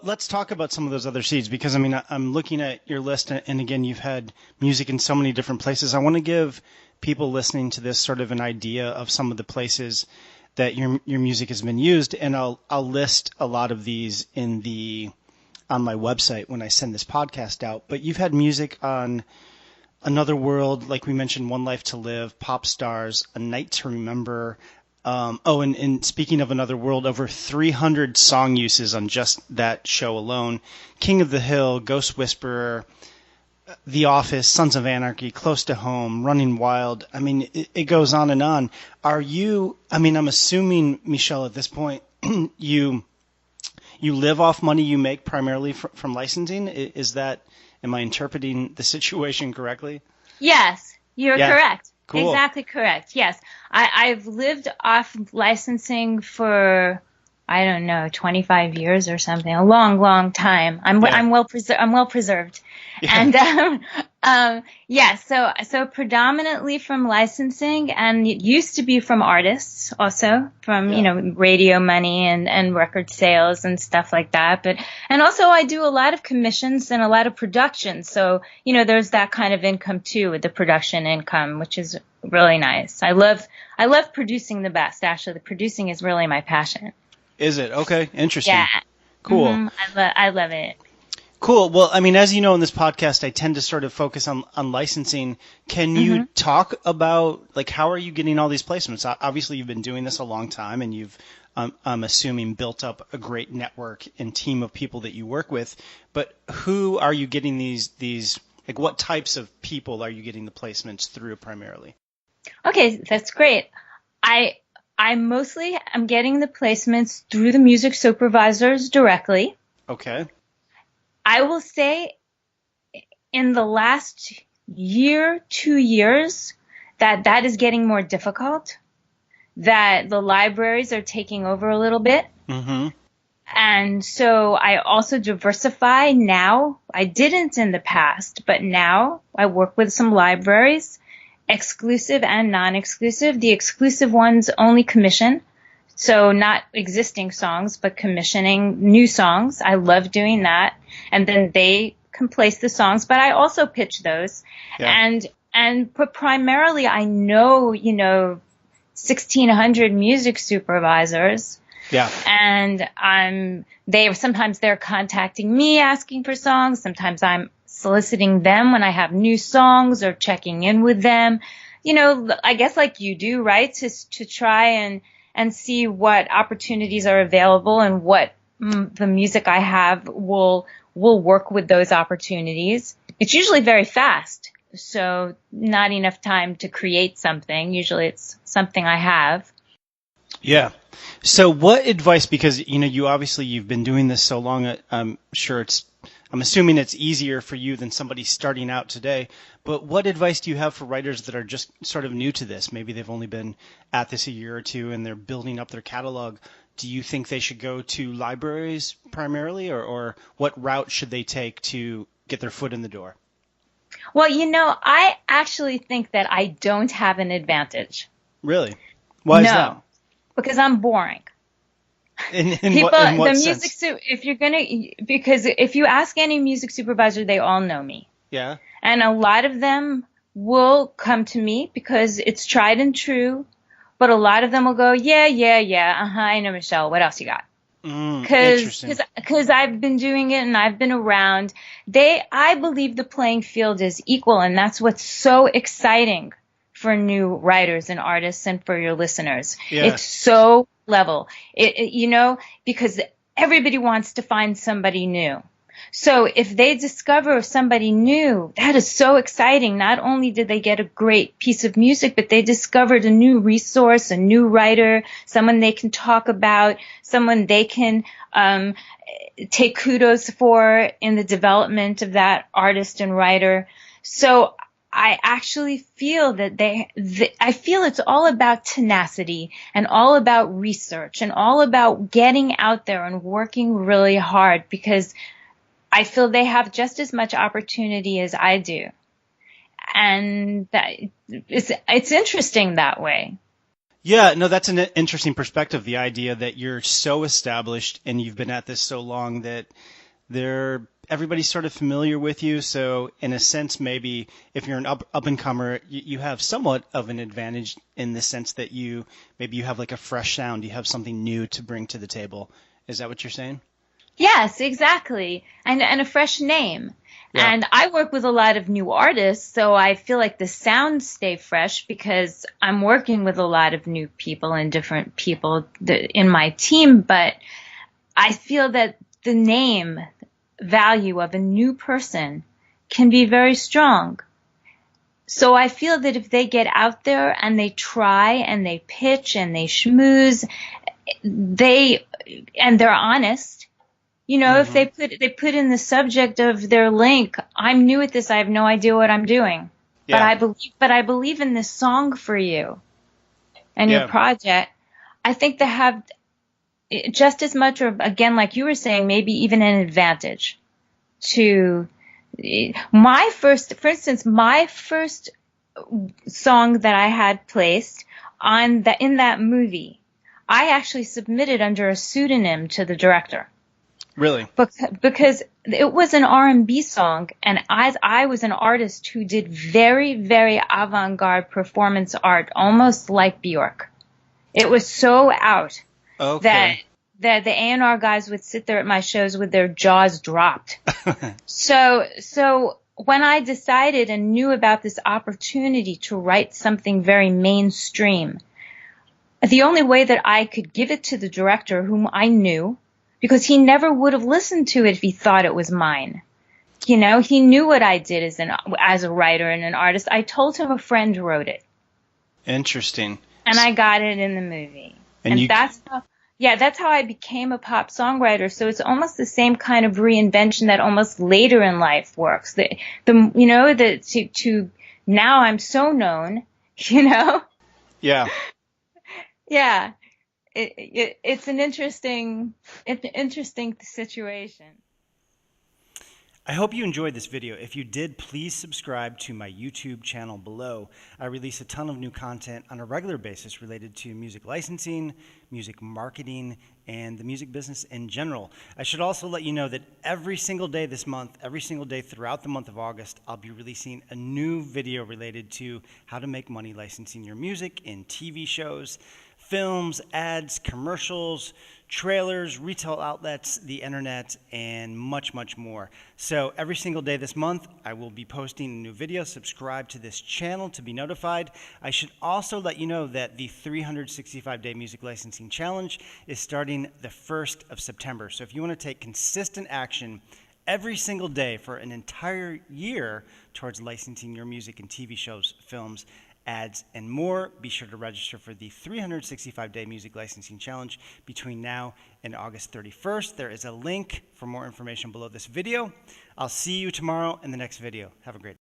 let's talk about some of those other seeds because I mean I'm looking at your list and again you've had music in so many different places. I want to give people listening to this sort of an idea of some of the places that your music has been used, and I'll list a lot of these on my website when I send this podcast out. But you've had music on Another World, like we mentioned, One Life to Live, Pop Stars, A Night to Remember. And speaking of Another World, over 300 song uses on just that show alone. King of the Hill, Ghost Whisperer, The Office, Sons of Anarchy, Close to Home, Running Wild. I mean, it goes on and on. I'm assuming, Michelle, at this point, you live off money you make primarily from licensing? Am I interpreting the situation correctly? Yes, you're correct. Cool. Exactly correct. Yes. I've lived off licensing for, I don't know, 25 years or something, a long, long time. I'm well preserved. Yeah. And, so predominantly from licensing, and it used to be from artists also, from, radio money and record sales and stuff like that. And also I do a lot of commissions and a lot of production. So, there's that kind of income too, with the production income, which is really nice. I love producing the best. Actually, the producing is really my passion. Is it? Okay. Interesting. Yeah. Cool. Mm-hmm. I love it. Cool. Well, I mean, as you know, in this podcast, I tend to sort of focus on licensing. Can you talk about, like, how are you getting all these placements? Obviously, you've been doing this a long time, and you've, I'm assuming, built up a great network and team of people that you work with. But who are you getting these like, what types of people are you getting the placements through primarily? Okay, that's great. I mostly am getting the placements through the music supervisors directly. Okay. I will say in the last year, 2 years, that is getting more difficult, that the libraries are taking over a little bit. Mm-hmm. And so I also diversify now. I didn't in the past, but now I work with some libraries, exclusive and non-exclusive. The exclusive ones only commission. So not existing songs, but commissioning new songs. I love doing that. And then they can place the songs, but I also pitch those. Yeah. But primarily I know, 1,600 music supervisors. Yeah. And sometimes they're contacting me asking for songs. Sometimes I'm soliciting them when I have new songs or checking in with them. I guess like you do, right? To try and see what opportunities are available and what the music I have will work with those opportunities. It's usually very fast, so not enough time to create something. Usually it's something I have. Yeah. So what advice, because, you've been doing this so long, I'm assuming it's easier for you than somebody starting out today, but what advice do you have for writers that are just sort of new to this? Maybe they've only been at this a year or two and they're building up their catalog. Do you think they should go to libraries primarily, or what route should they take to get their foot in the door? Well, I actually think that I don't have an advantage. Really? Why is that? Because I'm boring. In what sense? Because if you ask any music supervisor, they all know me. Yeah. And a lot of them will come to me because it's tried and true. But a lot of them will go, yeah, I know Michelle. What else you got? Because I've been doing it and I've been around. I believe the playing field is equal, and that's what's so exciting for new writers and artists and for your listeners. Yeah. It's so level. Because everybody wants to find somebody new. So if they discover somebody new, that is so exciting. Not only did they get a great piece of music, but they discovered a new resource, a new writer, someone they can talk about, someone they can take kudos for in the development of that artist and writer. So I actually feel I feel it's all about tenacity and all about research and all about getting out there and working really hard, because I feel they have just as much opportunity as I do. And it's interesting that way. Yeah, no, that's an interesting perspective, the idea that you're so established and you've been at this so long that everybody's sort of familiar with you. So in a sense, maybe if you're an up and comer, you have somewhat of an advantage in the sense that you have like a fresh sound. You have something new to bring to the table. Is that what you're saying? Yes, exactly. And a fresh name. Yeah. And I work with a lot of new artists, so I feel like the sounds stay fresh because I'm working with a lot of new people and different people in my team. But I feel that the name value of a new person can be very strong. So I feel that if they get out there and they try and they pitch and they schmooze, and they're honest, you know, if they put in the subject of their link, I'm new at this, I have no idea what I'm doing. Yeah. But I believe in this song for you and your project. I think they have just as much, or again, like you were saying, maybe even an advantage to for instance, my first song that I had placed in that movie, I actually submitted under a pseudonym to the director. Really? Because it was an R&B song, and I was an artist who did very, very avant-garde performance art, almost like Bjork. It was so out that the A&R guys would sit there at my shows with their jaws dropped. So when I decided and knew about this opportunity to write something very mainstream, the only way that I could give it to the director, whom I knew, because he never would have listened to it if he thought it was mine. You know, he knew what I did as a writer and an artist. I told him a friend wrote it. Interesting. And I got it in the movie. And that's how I became a pop songwriter. So it's almost the same kind of reinvention that almost later in life works. To now I'm so known, you know? Yeah. Yeah. It's an interesting situation. I hope you enjoyed this video. If you did, please subscribe to my YouTube channel below. I release a ton of new content on a regular basis related to music licensing, music marketing, and the music business in general. I should also let you know that every single day this month, every single day throughout the month of August, I'll be releasing a new video related to how to make money licensing your music in TV shows, films, ads, commercials, trailers, retail outlets, the internet, and much, much more. So every single day this month, I will be posting a new video. Subscribe to this channel to be notified. I should also let you know that the 365-day music licensing challenge is starting the 1st of September. So if you want to take consistent action every single day for an entire year towards licensing your music in TV shows, films, ads, and more, be sure to register for the 365-day music licensing challenge between now and August 31st. There is a link for more information below this video. I'll see you tomorrow in the next video. Have a great day.